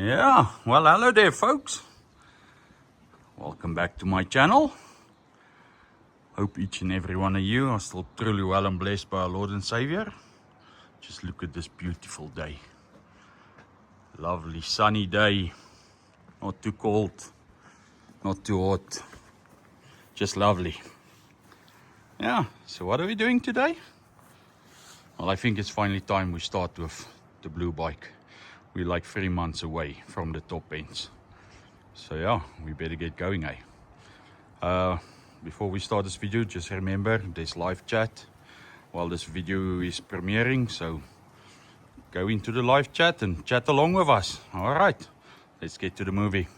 Yeah, well, hello there, folks. Welcome back to my channel. Hope each and every one of you are still truly well and blessed by our Lord and Savior. Just look at this beautiful day. Lovely sunny day. Not too cold, not too hot. Just lovely. Yeah, so what are we doing today? Well, I think it's finally time we start with the blue bike. We're like 3 months away from the top ends. So yeah, we better get going, eh? Before we start this video, just remember there's live chat while this video is premiering. So go into the live chat and chat along with us. All right, let's get to the movie.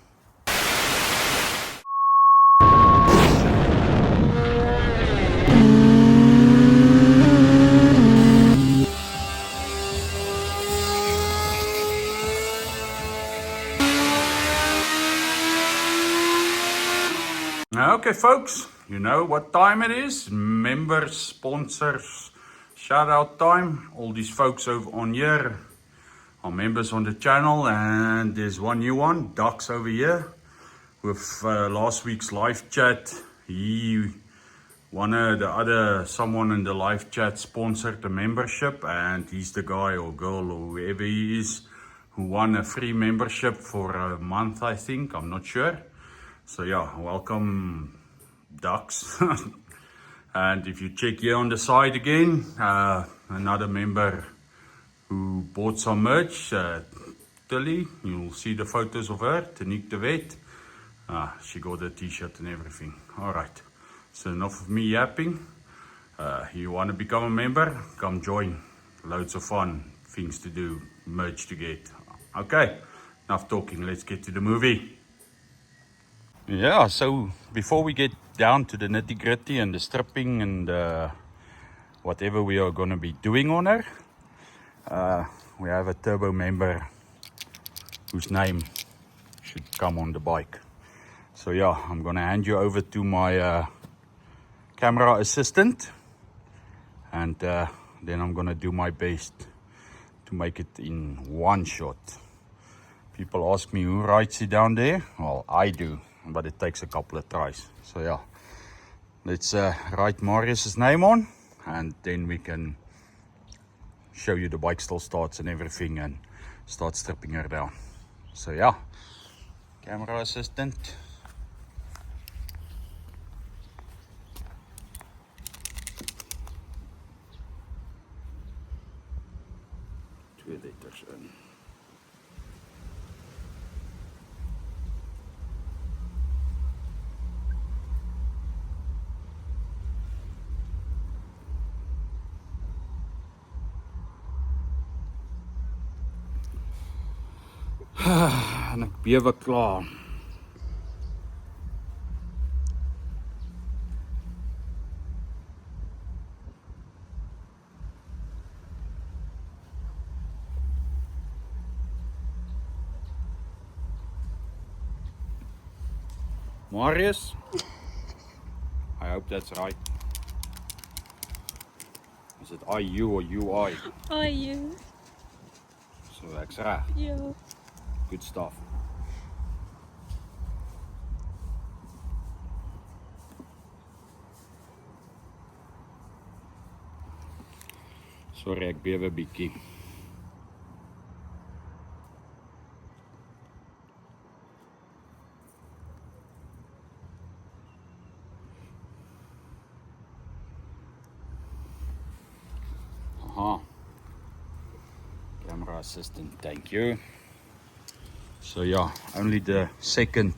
Okay, folks, you know what time it is. Members, sponsors, shout out time. All these folks over on here are members on the channel, and there's one new one, Ducks over here, with last week's live chat. Someone in the live chat sponsored a membership, and he's the guy or girl or whoever he is who won a free membership for a month, I think. I'm not sure. So yeah, welcome, Ducks. And if you check here on the side again, another member who bought some merch, Tilly. You'll see the photos of her, Tanique de Wet. She got a t-shirt and everything. All right, so enough of me yapping. You want to become a member? Come join. Loads of fun, things to do, merch to get. Okay, enough talking. Let's get to the movie. Yeah, so before we get down to the nitty gritty and the stripping and whatever we are going to be doing on her, we have a turbo member whose name should come on the bike. So yeah, I'm going to hand you over to my camera assistant, and then I'm going to do my best to make it in one shot. People ask me who writes it down there. Well, I do, but it takes a couple of tries. So yeah, let's write Marius's name on, and then we can show you the bike still starts and everything and start stripping her down. So yeah, camera assistant. Two letters in. En ek bewe klaar. Marius, I hope that's right. Is it IU or UI? IU. So ek's reg. Ja. Good stuff. Sorry, ek bewe bietjie. Aha. Camera assistant, thank you. So yeah, only the second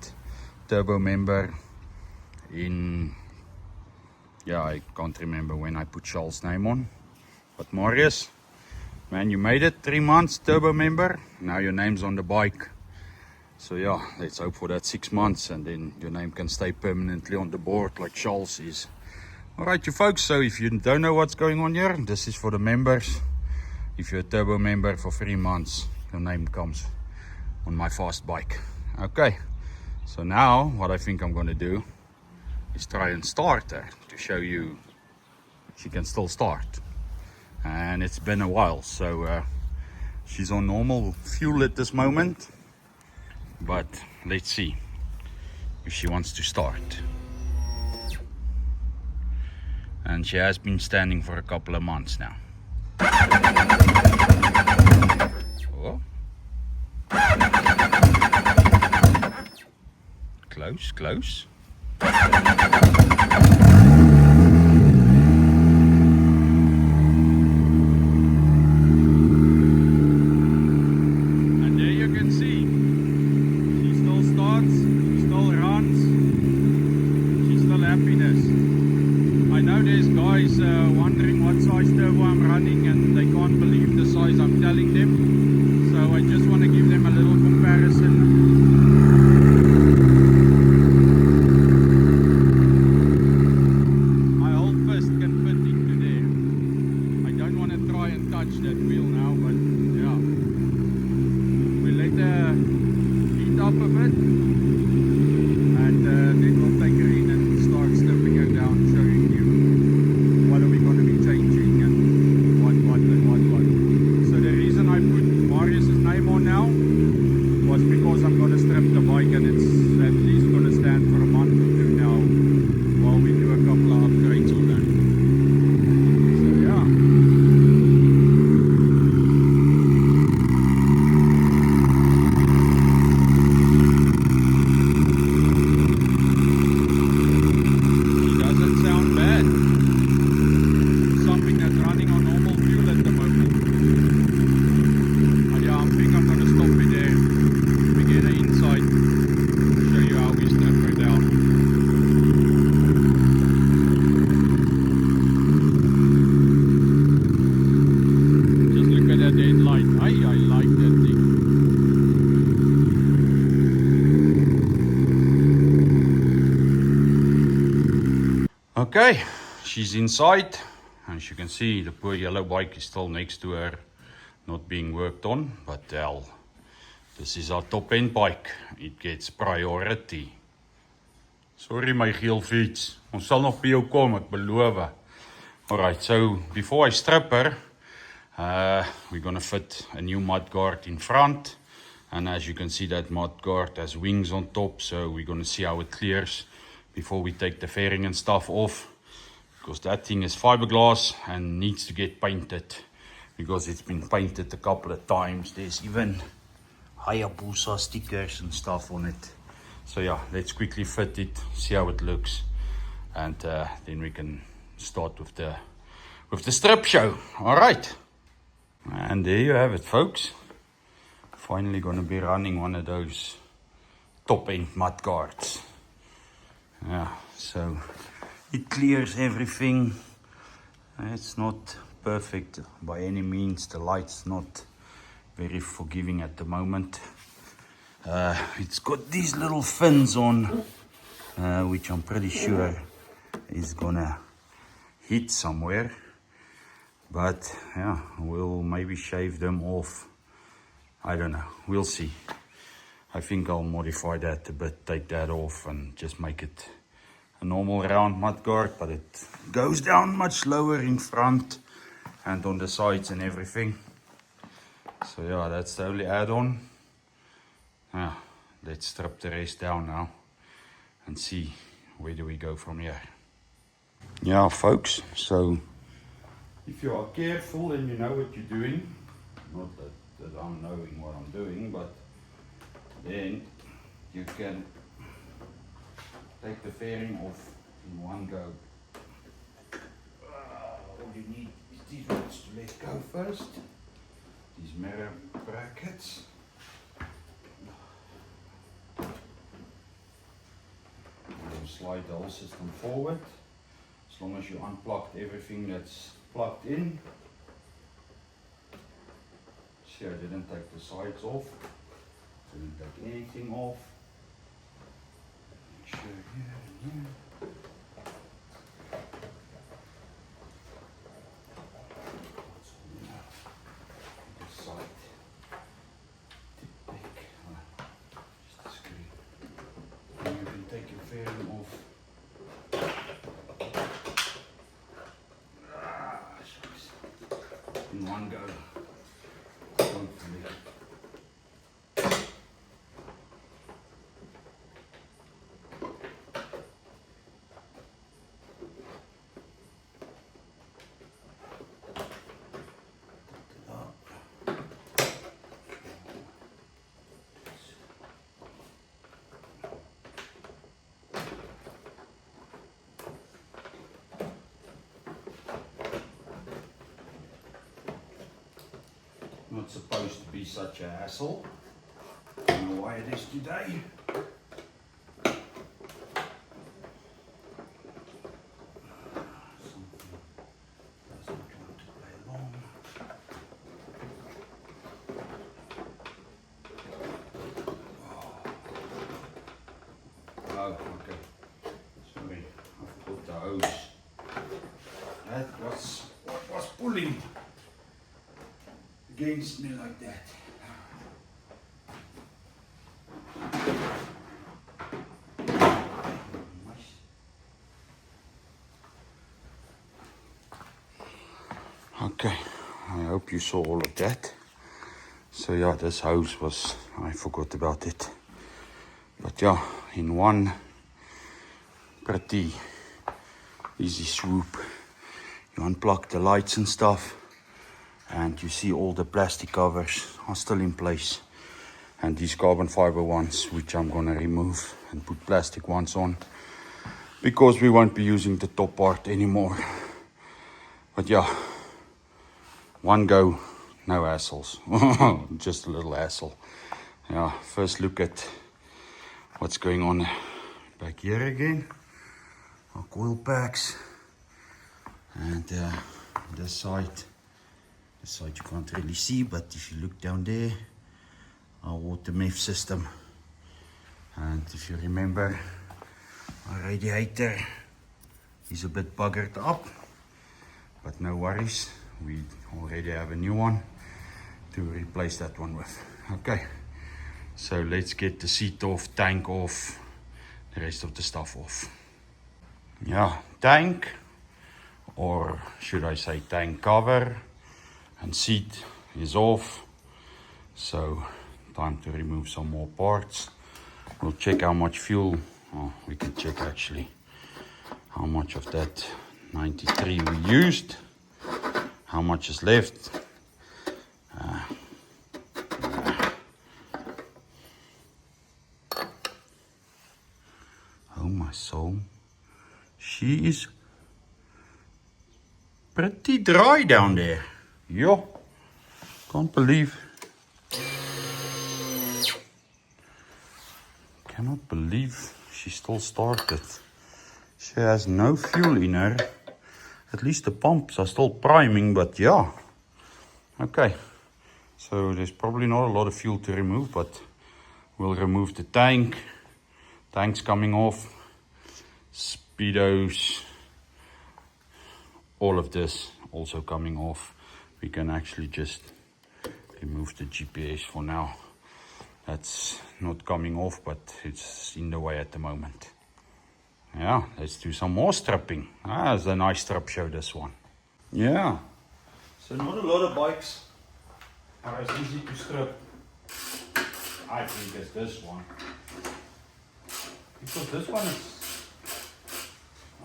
turbo member in, yeah, I can't remember when I put Charles' name on. But Marius, man, you made it 3 months turbo member. Now your name's on the bike. So yeah, let's hope for that 6 months, and then your name can stay permanently on the board like Charles is. Alright, you folks, so if you don't know what's going on here, this is for the members. If you're a turbo member for 3 months, your name comes on my fast bike. Okay, so now what I think I'm going to do is try and start her to show you she can still start. And it's been a while, so she's on normal fuel at this moment. but let's see if she wants to start. And she has been standing for a couple of months now. Oh. Close, close. Wondering what size turbo I'm running, and they can't believe the size I'm telling them, so I just want to give them a little comparison. My whole fist can fit into there. I don't want to try and touch that wheel now, but yeah, we'll let her heat up a bit, and then we'll take her in and start stripping her down, showing you what are we going to be changing and what. So the reason I put Marius's name on now was because I'm going to strip the bike, and it's at least going to stand for a month or two now while we do a couple of upgrades on that. So yeah. He doesn't sound bad. Something that's running on normal fuel at the moment. But yeah, I think I'm going to stop it there. We get her inside, show you how we strip her down. Just look at that headlight. I like that thing. Okay, she's inside. As you can see, the poor yellow bike is still next to her, not being worked on, but hell, this is our top end bike. It gets priority. Sorry my geel fiets, ons sal nog by jou kom, ek beloof. Alright, so before I strip her, we're gonna fit a new mudguard in front, and as you can see, that mudguard has wings on top, so we're gonna see how it clears before we take the fairing and stuff off, because that thing is fiberglass and needs to get painted, because it's been painted a couple of times. There's even Hayabusa stickers and stuff on it. So yeah, let's quickly fit it, see how it looks, and then we can start with the strip show. All right, and there you have it, folks. Finally gonna be running one of those top end mud guards. Yeah, so it clears everything. It's not perfect by any means. The light's not very forgiving at the moment. It's got these little fins on, which I'm pretty sure is gonna hit somewhere, but yeah, we'll maybe shave them off. I don't know, we'll see. I think I'll modify that a bit, take that off and just make it a normal round mudguard, but it goes down much lower in front and on the sides and everything. So yeah, that's the only add-on. Yeah, let's strip the rest down now and see where do we go from here. Yeah, folks, so if you are careful and you know what you're doing, not that I'm knowing what I'm doing, but then you can take the fairing off in one go. All you need is these ones to let go first. These mirror brackets. You'll slide the whole system forward. As long as you unplugged everything that's plugged in. See, I didn't take the sides off. Didn't take anything off. Make sure here and here. This side. Tip back. Just a screw. And you can take your fairing off. In one go. Hopefully. not supposed to be such a hassle. I don't know why it is today. Oh, okay. Sorry, I've put the hose. That was what was pulling against me like that. Okay, I hope you saw all of that. So yeah, this hose was, I forgot about it. But yeah, in one pretty easy swoop, you unplug the lights and stuff, and you see all the plastic covers are still in place. And these carbon fiber ones, which I'm gonna remove and put plastic ones on, because we won't be using the top part anymore. But yeah, one go, no hassles. Just a little hassle. Yeah, first look at what's going on back here again. Our coil packs. And this side you can't really see, but if you look down there, our water MEF system. And if you remember, our radiator is a bit buggered up, but no worries, we already have a new one to replace that one with. Okay, so let's get the seat off, tank off, the rest of the stuff off. Yeah, tank, or should I say tank cover and seat is off. So time to remove some more parts. We'll check how much fuel, we can check actually how much of that 93 we used, how much is left. Oh my soul, she is pretty dry down there. Yo, can't believe, cannot believe she still started. She has no fuel in her. At least the pumps are still priming, but yeah. Okay, so there's probably not a lot of fuel to remove, but we'll remove the tank. Tank's coming off, speedos, all of this also coming off. We can actually just remove the GPS for now. That's not coming off, but it's in the way at the moment. Yeah, let's do some more stripping. It's a nice strip show, this one. Yeah, so not a lot of bikes are as easy to strip. I think it's this one. Because this one is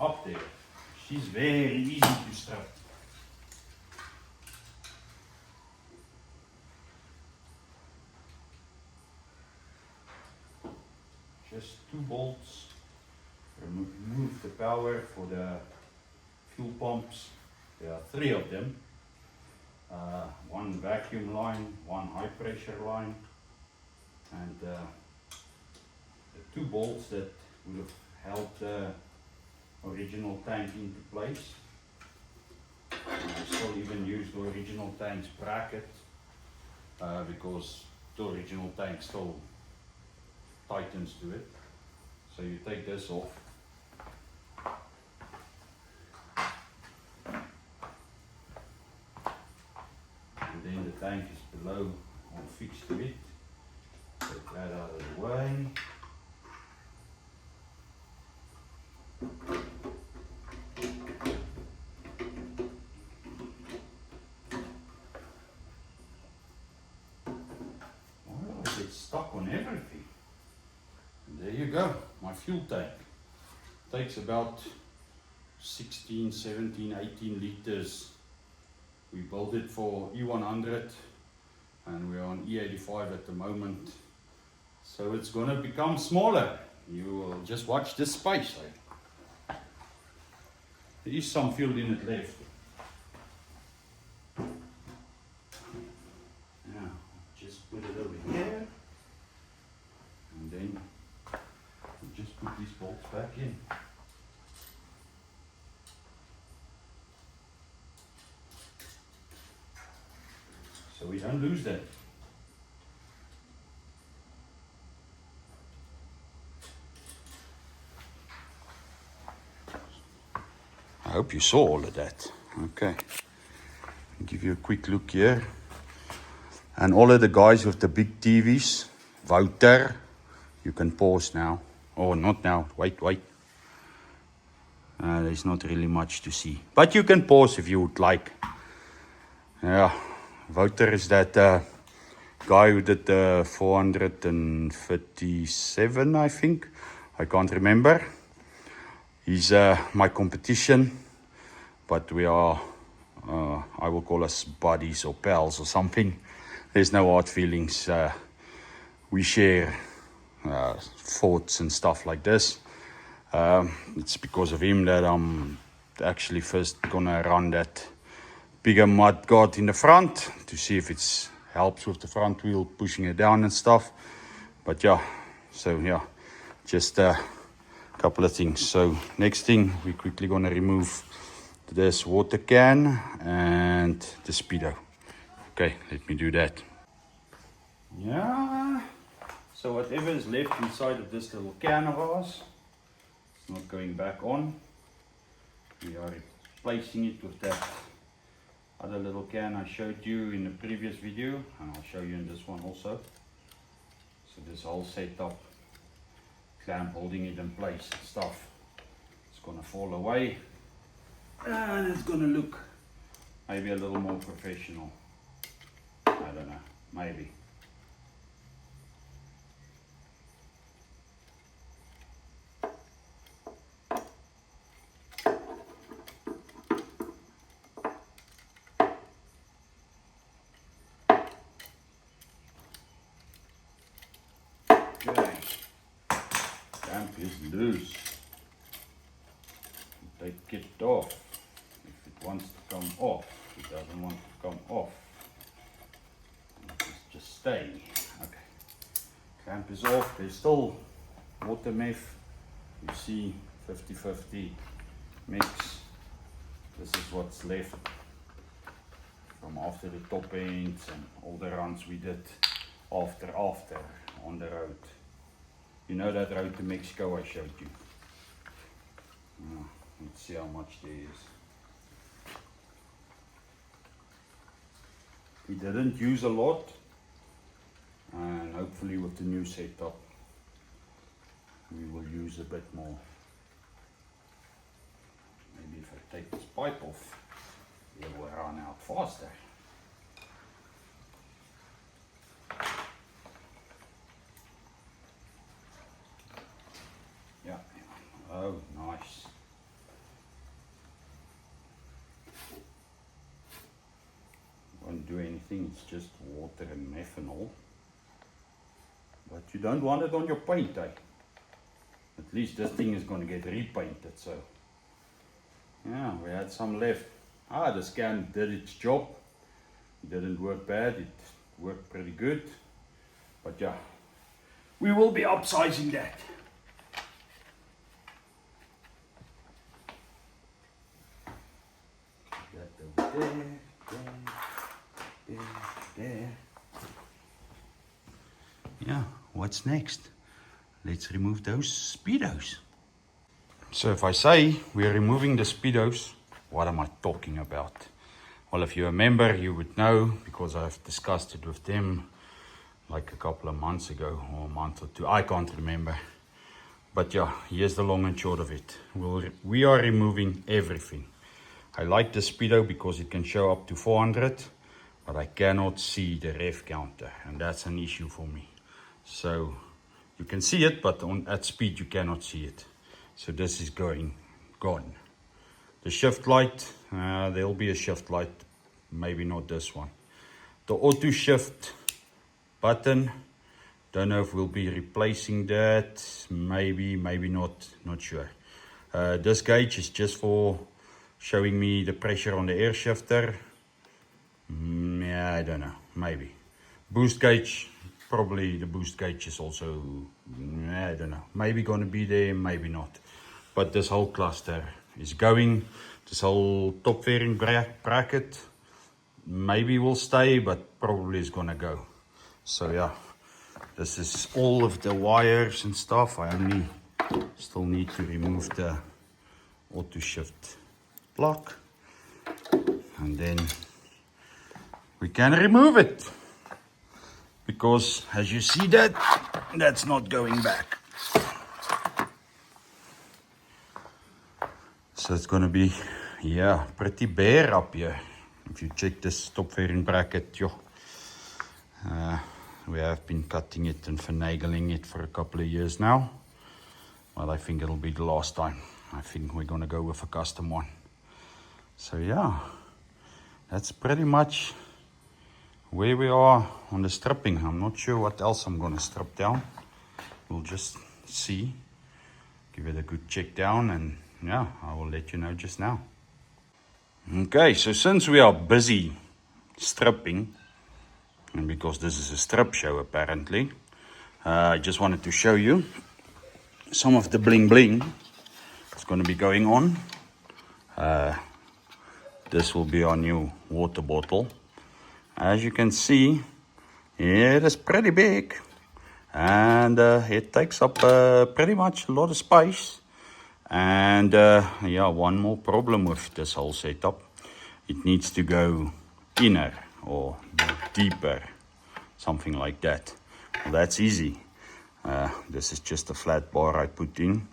up there. She's very easy to strip. Just 2 bolts. Remove the power for the fuel pumps. There are 3 of them. 1 vacuum line, 1 high pressure line, and the 2 bolts that would have held the original tank into place. I still even use the original tank's bracket because the original tank still tightens to it. So you take this off. And then the tank is below or fixed to it. Take that out of the way. Well, I get stuck on everything. And there you go, my fuel tank. Takes about 16, 17, 18 liters. We built it for E100 and we're on E85 at the moment. So it's going to become smaller. You will just watch this space. There is some fuel in it left. Yeah. put it over here. And then we just put these bolts back in. So we don't lose that. I hope you saw all of that. Okay. I'll give you a quick look here. And all of the guys with the big TVs, Wouter, you can pause now. Oh, not now. Wait. There's not really much to see. But you can pause if you would like. Yeah, Wouter is that guy who did the 457, I think. I can't remember. He's my competition. But we are, I will call us buddies or pals or something. There's no hard feelings. We share thoughts and stuff like this. It's because of him that I'm actually first gonna run that bigger mud guard in the front to see if it helps with the front wheel pushing it down and stuff. But yeah, so yeah, just a couple of things. So next thing, we're quickly gonna remove this water can and the Speedo. Okay, let me do that. Yeah, so whatever is left inside of this little can of ours, it's not going back on. We are replacing it with that other little can I showed you in the previous video, and I'll show you in this one also. So this whole setup, clamp holding it in place and stuff, it's gonna fall away. And it's gonna look maybe a little more professional. I don't know, maybe. Okay, clamp is loose. Take it off. If it wants to come off, it doesn't want to come off. Just stay. Okay. Clamp is off. There's still water meth. You see 50-50 mix. This is what's left from after the top ends and all the runs we did after on the road. You know that road to Mexico I showed you. Let's see how much there is. We didn't use a lot, and hopefully with the new setup we will use a bit more. Maybe if I take this pipe off, it will run out faster. Yeah, oh nice. Won't do anything, it's just water and methanol. But you don't want it on your paint, eh? At least this thing is going to get repainted, so yeah, we had some left. This can did its job. It didn't work bad, it worked pretty good. But yeah, we will be upsizing that. That over there. Yeah, what's next? Let's remove those Speedos. So if I say we're removing the Speedos, what am I talking about? Well, if you're a member, you would know, because I've discussed it with them like a couple of months ago, or a month or two, I can't remember. But yeah, here's the long and short of it. We are removing everything. I like the Speedo because it can show up to 400, but I cannot see the ref counter, and that's an issue for me. So you can see it, but at speed you cannot see it. So this is gone. The shift light, there'll be a shift light, maybe not this one. The auto shift button, don't know if we'll be replacing that, maybe not sure. This gauge is just for showing me the pressure on the air shifter. Yeah, I don't know, maybe. Boost gauge, probably the boost gauge is also, I don't know, maybe going to be there, maybe not. But this whole cluster is going. This whole top fairing bracket maybe will stay, but probably is going to go. So yeah, this is all of the wires and stuff. I only still need to remove the auto shift block, and then we can remove it, because as you see that's not going back. So it's going to be, yeah, pretty bare up here. If you check this top fairing bracket, we have been cutting it and finagling it for a couple of years now. Well, I think it'll be the last time. I think we're going to go with a custom one. So yeah, that's pretty much where we are on the stripping. I'm not sure what else I'm going to strip down. We'll just see, give it a good check down, and yeah, I will let you know just now. Okay, so since we are busy stripping, and because this is a strip show apparently, I just wanted to show you some of the bling bling that's going to be going on. This will be our new water bottle. As you can see, it is pretty big, and it takes up pretty much a lot of space. And yeah, one more problem with this whole setup: it needs to go inner or deeper, something like that. Well, that's easy. This is just a flat bar I put in,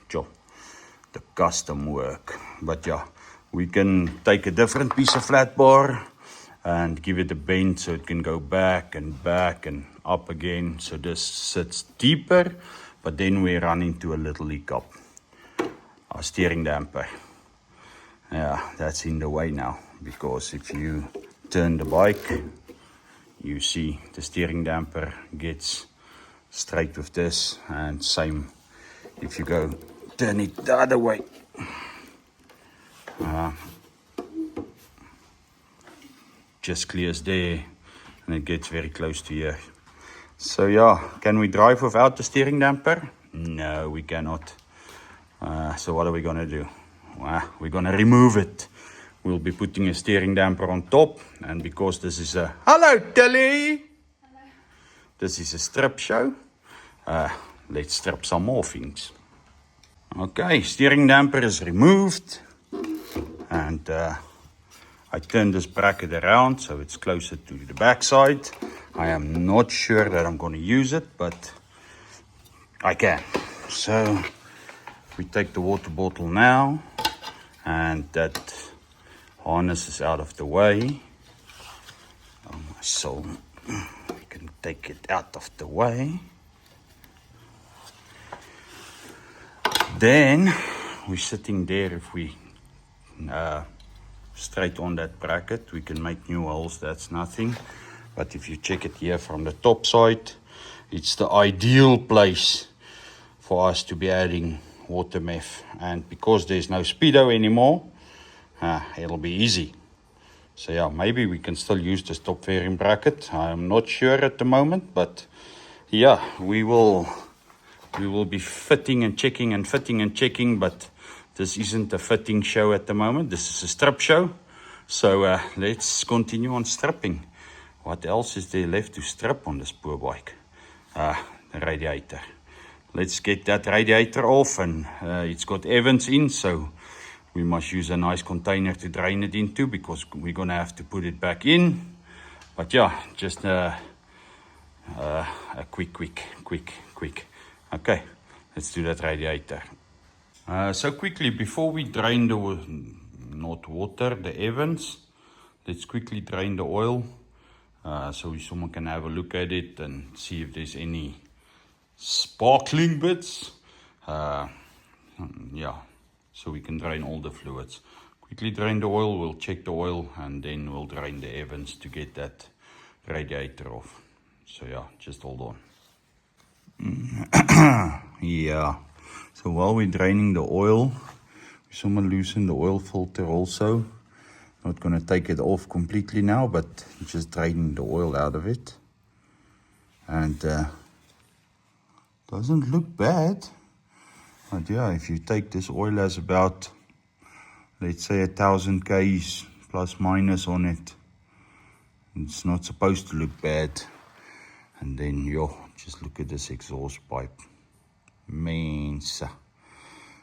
the custom work. But yeah, we can take a different piece of flat bar and give it a bend so it can go back and up again. So this sits deeper, but then we run into a little hiccup. Our steering damper, yeah, that's in the way now, because if you turn the bike, you see the steering damper gets straight with this, and same if you go turn it the other way. Just clears there, and it gets very close to here. So yeah, can we drive without the steering damper? No, we cannot. So what are we going to do? Well, we're going to remove it. We'll be putting a steering damper on top, and because this is a... Hello, Tilly! Hello. This is a strip show. Let's strip some more things. Okay, steering damper is removed, and I turned this bracket around so it's closer to the back side. I am not sure that I'm going to use it, but I can. So we take the water bottle now, and that harness is out of the way. So we can take it out of the way. Then we're sitting there. If we straight on that bracket, we can make new holes. That's nothing. But if you check it here from the top side, it's the ideal place for us to be adding water meth. And because there's no speedo anymore, it'll be easy. So yeah, maybe we can still use the top fairing bracket. I'm not sure at the moment, but yeah, we will be fitting and checking, but this isn't a fitting show at the moment. This is a strip show. So let's continue on stripping. What else is there left to strip on this poor bike? The radiator. Let's get that radiator off, and it's got Evans in, so we must use a nice container to drain it into, because we're going to have to put it back in. But yeah, just a quick. Okay, let's do that radiator. So quickly, before we drain the Evans, let's quickly drain the oil, so someone can have a look at it and see if there's any sparkling bits. Yeah, so we can drain all the fluids. Quickly drain the oil, we'll check the oil, and then we'll drain the Evans to get that radiator off. So yeah, just hold on. Yeah, so while we're draining the oil, someone loosen the oil filter also. Not going to take it off completely now, but just draining the oil out of it. and doesn't look bad. But yeah, if you take this oil as about, let's say 1,000 k's plus minus on it, it's not supposed to look bad. And then just look at this exhaust pipe. Mensa.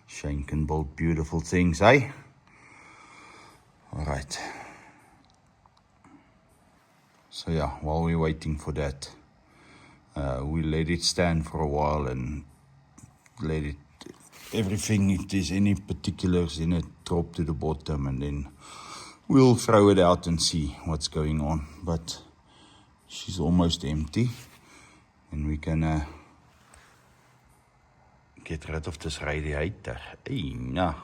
Shane can build beautiful things, eh? Alright. So yeah, while we're waiting for that, we let it stand for a while and let it, everything, if there's any particulars in it, drop to the bottom, and then we'll throw it out and see what's going on. But she's almost empty, and we can get rid of this radiator. Nah.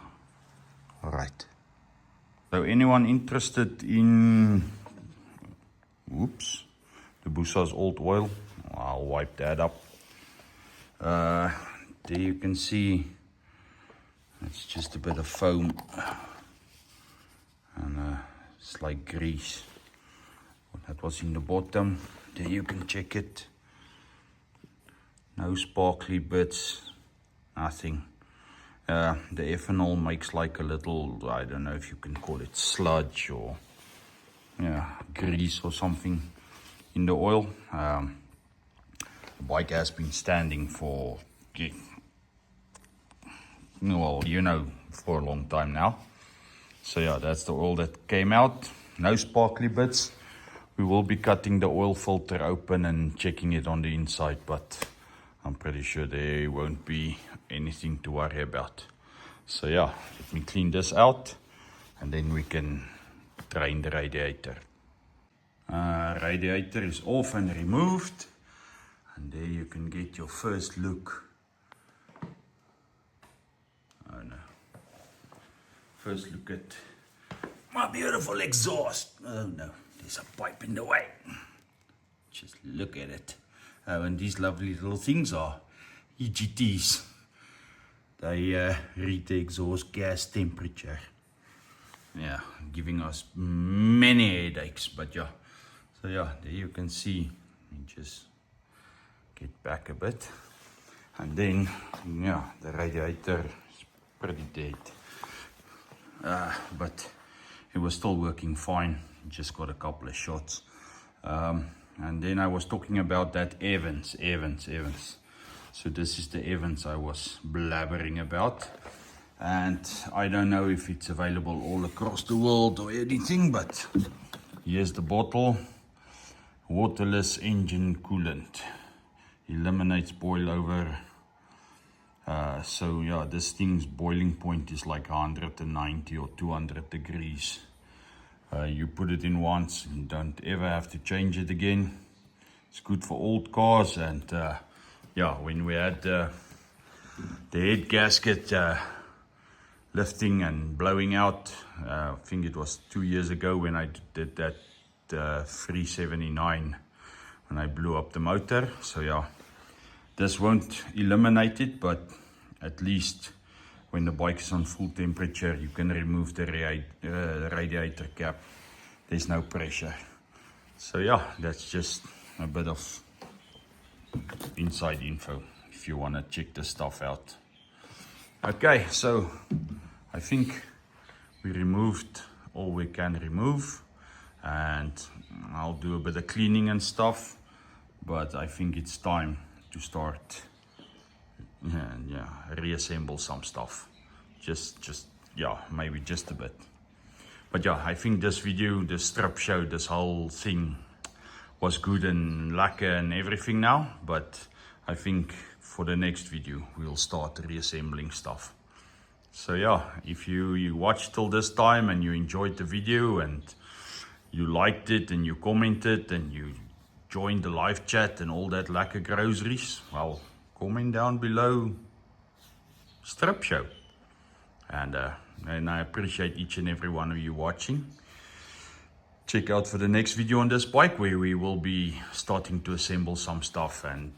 Alright. So anyone interested in, the Busa's old oil, I'll wipe that up. There you can see it's just a bit of foam, and it's like grease. That was in the bottom. There you can check it. No sparkly bits, nothing. The ethanol makes like a little, I don't know if you can call it sludge or grease or something in the oil. The bike has been standing for, well, for a long time now. So yeah, that's the oil that came out. No sparkly bits. We will be cutting the oil filter open and checking it on the inside, but I'm pretty sure there won't be anything to worry about. So yeah, let me clean this out and then we can drain the radiator. Radiator is off and removed, and there you can get your first look. Oh no. First look at my beautiful exhaust. Oh no, there's a pipe in the way. Just look at it. And these lovely little things are EGTs. They read the exhaust gas temperature. Yeah, giving us many headaches, but yeah. So yeah, there you can see. Let me just get back a bit. And then, yeah, the radiator is pretty dead. But it was still working fine. Just got a couple of shots. And then I was talking about that Evans. So this is the Evans I was blabbering about. And I don't know if it's available all across the world or anything, but here's the bottle. Waterless engine coolant. Eliminates boil over. So yeah, this thing's boiling point is like 190 or 200 degrees. You put it in once and don't ever have to change it again. It's good for old cars, and yeah, when we had the head gasket lifting and blowing out, I think it was 2 years ago when I did that 379 when I blew up the motor. So yeah, this won't eliminate it, but at least when the bike is on full temperature, you can remove the radiator cap. There's no pressure. So yeah, that's just a bit of inside info if you want to check the stuff out. Okay, so I think we removed all we can remove, and I'll do a bit of cleaning and stuff, but I think it's time to start reassemble some stuff. Just maybe just a bit. But yeah, I think this video, this strip show, this whole thing was good and lacquer and everything now, but I think for the next video we'll start reassembling stuff. So yeah, if you watched till this time and you enjoyed the video and you liked it and you commented and you joined the live chat and all that lacquer groceries, well, comment down below strip show. And I appreciate each and every one of you watching. Check out for the next video on this bike, where we will be starting to assemble some stuff and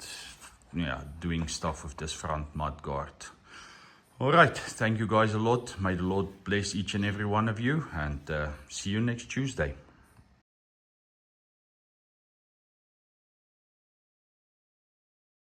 doing stuff with this front mud guard. Alright, thank you guys a lot. May the Lord bless each and every one of you, and see you next Tuesday.